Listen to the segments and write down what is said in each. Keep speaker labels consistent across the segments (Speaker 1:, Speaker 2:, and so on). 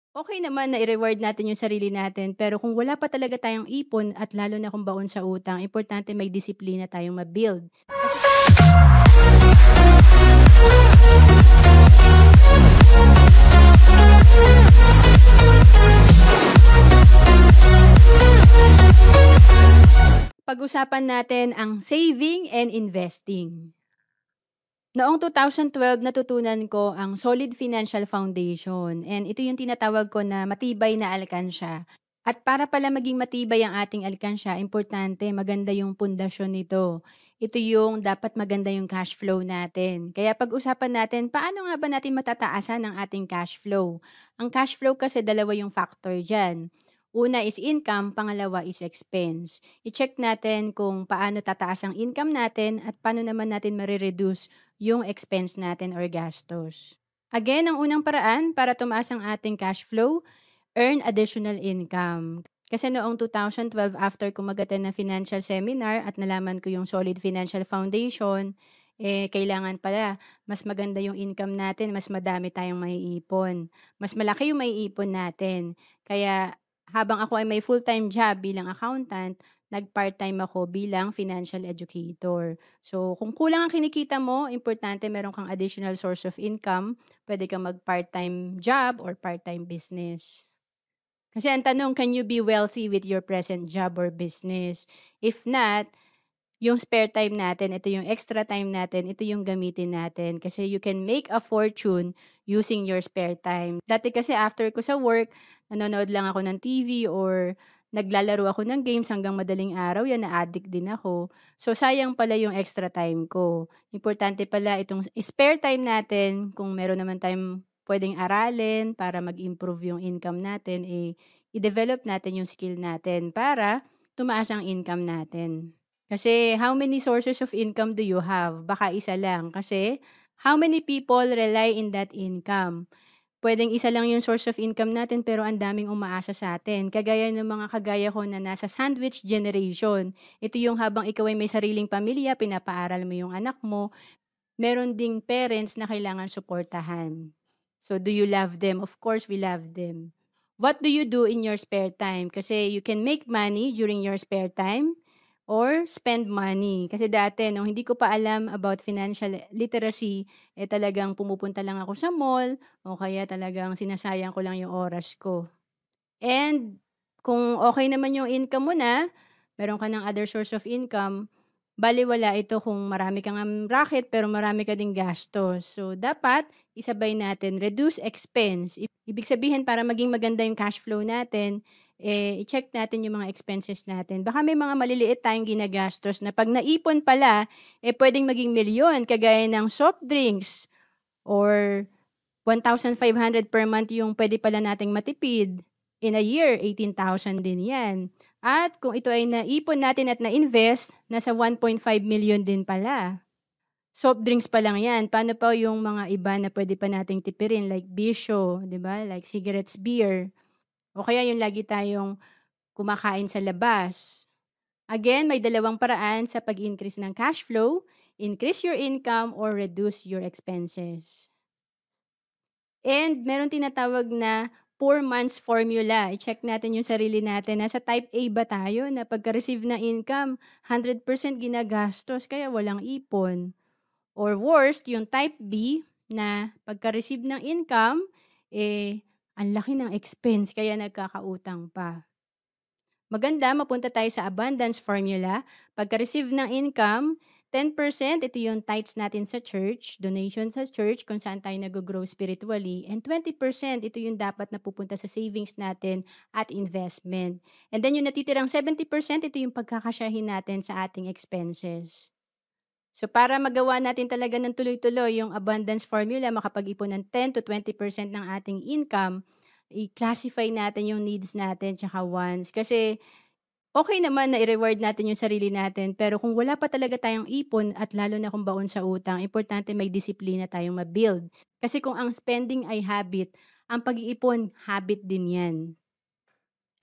Speaker 1: Okay naman na i-reward natin yung sarili natin, pero kung wala pa talaga tayong ipon at lalo na kung baon sa utang, importante may disiplina tayong ma-build. Kasi pag-usapan natin ang saving and investing. Noong 2012 natutunan ko ang solid financial foundation, and ito yung tinatawag ko na matibay na alkansya. At para pala maging matibay ang ating alkansya, importante maganda yung pundasyon nito. Ito yung dapat maganda yung cash flow natin. Kaya pag-usapan natin, paano nga ba natin matataasan ang ating cash flow? Ang cash flow kasi dalawa yung factor dyan. Una is income, pangalawa is expense. I-check natin kung paano tataas ang income natin at paano naman natin marireduce yung expense natin or gastos. Again, ang unang paraan para tumaas ang ating cash flow, earn additional income. Kasi noong 2012, after ko mag-attend ng financial seminar at nalaman ko yung solid financial foundation, kailangan pala mas maganda yung income natin, mas madami tayong maiipon. Mas malaki yung maiipon natin. Kaya habang ako ay may full-time job bilang accountant, nag-part-time ako bilang financial educator. So, kung kulang ang kinikita mo, importante meron kang additional source of income. Pwede kang mag-part-time job or part-time business. Kasi ang tanong, can you be wealthy with your present job or business? If not, yung spare time natin, ito yung extra time natin, ito yung gamitin natin. Kasi you can make a fortune using your spare time. Dati kasi after ko sa work, nanonood lang ako ng TV or naglalaro ako ng games hanggang madaling araw, yan na-addict din ako. So sayang pala yung extra time ko. Importante pala itong spare time natin, kung meron naman tayong pwedeng aralin para mag-improve yung income natin, i-develop natin yung skill natin para tumaas ang income natin. Kasi how many sources of income do you have? Baka isa lang. Kasi how many people rely in that income? Pwedeng isa lang yung source of income natin pero ang daming umaasa sa atin. Kagaya ng mga kagaya ko na nasa sandwich generation. Ito yung habang ikaw ay may sariling pamilya, pinapaaral mo yung anak mo, meron ding parents na kailangan suportahan. So, do you love them? Of course, we love them. What do you do in your spare time? Kasi you can make money during your spare time or spend money. Kasi dati, nung hindi ko pa alam about financial literacy, talagang pumupunta lang ako sa mall o kaya talagang sinasayang ko lang yung oras ko. And kung okay naman yung income mo na, meron ka ng other source of income, balewala ito kung marami kang racket pero marami ka ding gastos. So, dapat isabay natin, reduce expense. Ibig sabihin para maging maganda yung cash flow natin, i-check natin yung mga expenses natin. Baka may mga maliliit tayong ginagastos na pag naipon pala, pwedeng maging milyon, kagaya ng soft drinks or 1,500 per month yung pwede pala nating matipid. In a year, 18,000 din yan. At kung ito ay naipon natin at na-invest, nasa 1.5 million din pala. Soft drinks pa lang yan. Paano pa yung mga iba na pwede pa nating tipirin like bisyo, di ba? Like cigarettes, beer. O kaya yung lagi tayong kumakain sa labas. Again, may dalawang paraan sa pag-increase ng cash flow. Increase your income or reduce your expenses. And meron tinatawag na 4 months formula. I-check natin yung sarili natin. Nasa type A ba tayo na pagka-receive ng income, 100% ginagastos kaya walang ipon? Or worst, yung type B na pagka-receive ng income, ang laki ng expense kaya nagkakautang pa. Maganda, mapunta tayo sa abundance formula. Pagka-receive ng income, 10% ito yung tithes natin sa church, donation sa church kung saan tayo nag-grow spiritually, and 20% ito yung dapat na pupunta sa savings natin at investment. And then yung natitirang 70% ito yung pagkakasyahin natin sa ating expenses. So para magawa natin talaga ng tuloy-tuloy yung abundance formula, makapag-ipon ng 10 to 20% ng ating income, i-classify natin yung needs natin tsaka wants. Kasi okay naman na i-reward natin yung sarili natin, pero kung wala pa talaga tayong ipon at lalo na kung baon sa utang, importante may disiplina tayong ma-build. Kasi kung ang spending ay habit, ang pag-iipon, habit din yan.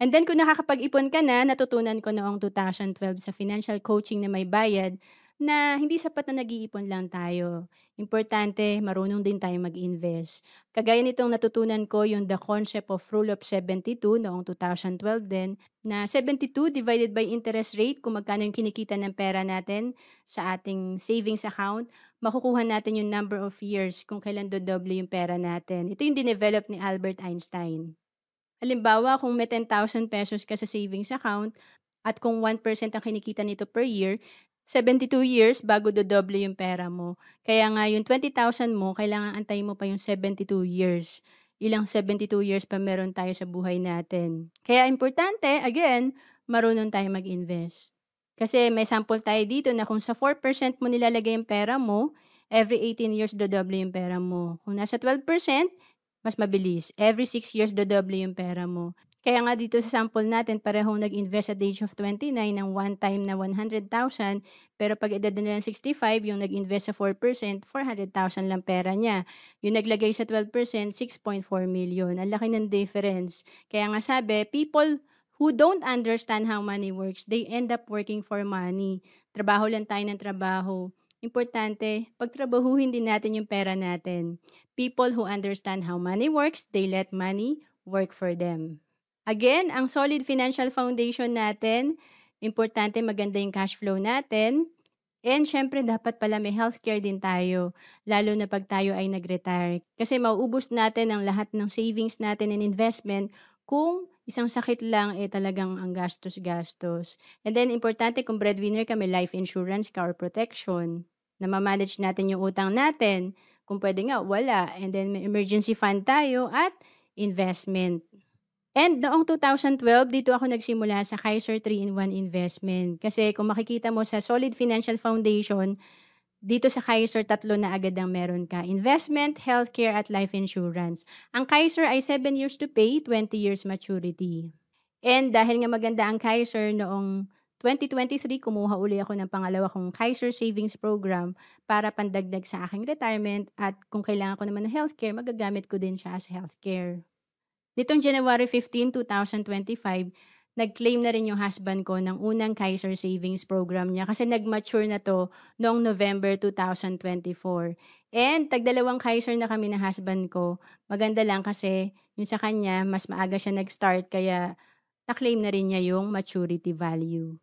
Speaker 1: And then kung nakakapag-ipon ka na, natutunan ko noong 2012 sa financial coaching na may bayad, na hindi sapat na nag-iipon lang tayo. Importante, marunong din tayong mag-invest. Kagaya nitong natutunan ko yung The Concept of Rule of 72 noong 2012 din, na 72 divided by interest rate, kung magkano yung kinikita ng pera natin sa ating savings account, makukuha natin yung number of years kung kailan dodoble yung pera natin. Ito yung dinevelop ni Albert Einstein. Halimbawa, kung may 10,000 pesos ka sa savings account at kung 1% ang kinikita nito per year, 72 years bago dodoble yung pera mo. Kaya nga yung 20,000 mo, kailangan antayin mo pa yung 72 years. Ilang 72 years pa meron tayo sa buhay natin. Kaya importante, again, marunong tayo mag-invest. Kasi may sample tayo dito na kung sa 4% mo nilalagay yung pera mo, every 18 years dodoble yung pera mo. Kung nasa 12%, mas mabilis. Every 6 years dodoble yung pera mo. Kaya nga dito sa sample natin, parehong nag-invest at the age of 29 ng one time na 100,000, pero pag edad na ng 65, yung nag-invest sa 4%, 400,000 lang pera niya. Yung naglagay sa 12%, 6.4 million. Ang laki ng difference. Kaya nga sabi, people who don't understand how money works, they end up working for money. Trabaho lang tayo ng trabaho. Importante, pagtrabahuhin din natin yung pera natin. People who understand how money works, they let money work for them. Again, ang solid financial foundation natin, importante maganda yung cash flow natin. And syempre, dapat pala may healthcare din tayo, lalo na pag tayo ay nag-retire. Kasi mauubos natin ang lahat ng savings natin and investment kung isang sakit lang talagang ang gastos-gastos. And then, importante kung breadwinner ka, may life insurance ka or protection. Na ma-manage natin yung utang natin. Kung pwede nga, wala. And then, may emergency fund tayo at investment. And noong 2012, dito ako nagsimula sa Kaiser 3-in-1 investment. Kasi kung makikita mo sa Solid Financial Foundation, dito sa Kaiser, 3 na agad ang meron ka. Investment, healthcare, at life insurance. Ang Kaiser ay 7 years to pay, 20 years maturity. And dahil nga maganda ang Kaiser, noong 2023, kumuha uli ako ng pangalawa kong Kaiser Savings Program para pandagdag sa aking retirement at kung kailangan ko naman ng healthcare, magagamit ko din siya as healthcare. Nitong January 15, 2025, nag-claim na rin yung husband ko ng unang Kaiser Savings Program niya kasi nag-mature na to noong November 2024. And tagdalawang Kaiser na kami ng husband ko. Maganda lang kasi yung sa kanya, mas maaga siya nag-start kaya na-claim na rin niya yung maturity value.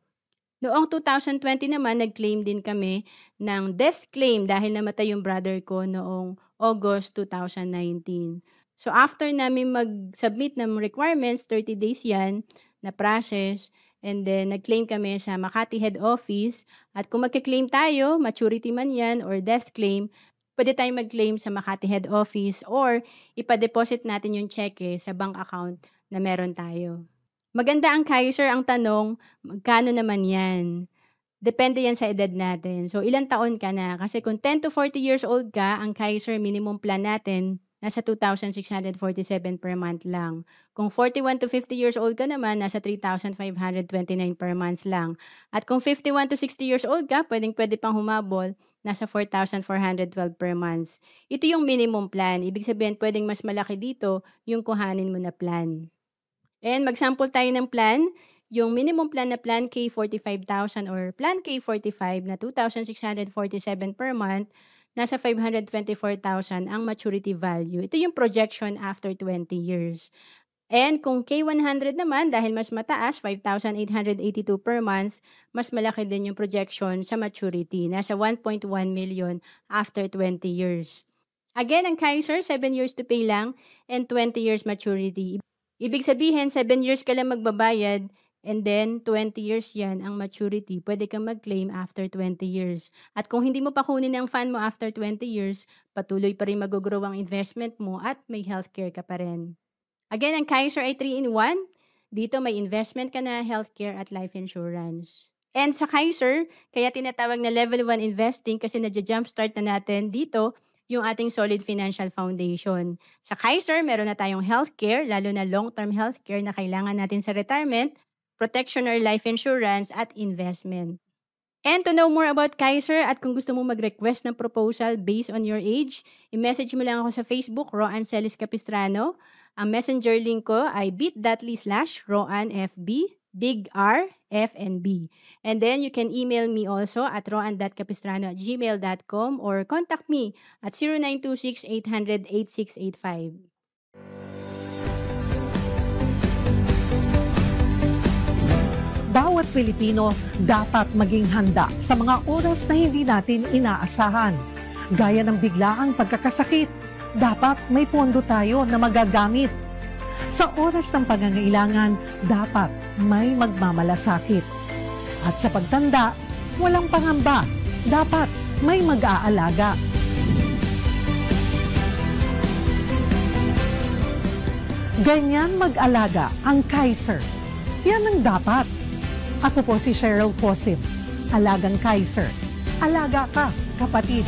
Speaker 1: Noong 2020 naman, nag-claim din kami ng death claim dahil namatay yung brother ko noong August 2019. So after namin mag-submit ng requirements, 30 days yan na process, and then nag-claim kami sa Makati Head Office. At kung magka-claim tayo, maturity man yan or death claim, pwede tayong mag-claim sa Makati Head Office or ipa-deposit natin yung cheque sa bank account na meron tayo. Maganda ang Kaiser, ang tanong, magkano naman yan? Depende yan sa edad natin. So, ilang taon ka na? Kasi kung 10 to 40 years old ka, ang Kaiser minimum plan natin, nasa 2,647 per month lang. Kung 41 to 50 years old ka naman, nasa 3,529 per month lang. At kung 51 to 60 years old ka, pwede pang humabol, nasa 4,412 per month. Ito yung minimum plan. Ibig sabihin, pwedeng mas malaki dito yung kuhanin mo na plan. And mag-sample tayo ng plan. Yung minimum plan na plan K 45,000 or plan K 45 na 2,647 per month, nasa 524,000 ang maturity value. Ito yung projection after 20 years. And kung K100 naman, dahil mas mataas, 5,882 per month, mas malaki din yung projection sa maturity. Nasa 1.1 million after 20 years. Again, ang Kaiser, 7 years to pay lang and 20 years maturity. Ibig sabihin, 7 years ka lang magbabayad and then 20 years yan ang maturity. Pwede kang mag-claim after 20 years. At kung hindi mo pa kunin ang fund mo after 20 years, patuloy pa rin mag-grow ang investment mo at may healthcare ka pa rin. Again, ang Kaiser ay 3-in-1. Dito may investment ka na, healthcare at life insurance. And sa Kaiser, kaya tinatawag na level 1 investing kasi nadja-jumpstart na natin dito yung ating solid financial foundation. Sa Kaiser, meron na tayong healthcare, lalo na long-term healthcare na kailangan natin sa retirement, protection or life insurance, at investment. And to know more about Kaiser at kung gusto mo mag-request ng proposal based on your age, i-message mo lang ako sa Facebook, Roan Celis Capistrano. Ang messenger link ko ay bit.ly/RoanFB. big R, F, and B. And then you can email me also at roan.capistrano@gmail.com or contact me at 0926-800-8685.
Speaker 2: Bawat Pilipino dapat maging handa sa mga oras na hindi natin inaasahan. Gaya ng biglaang pagkakasakit, dapat may pondo tayo na magagamit. Sa oras ng pangangailangan, dapat may magmamalasakit. At sa pagtanda, walang pangamba, dapat may mag-aalaga. Ganyan mag-alaga ang Kaiser. Yan ang dapat. Ako po si Cheryl Cosim, Alagang Kaiser. Alaga ka, kapatid.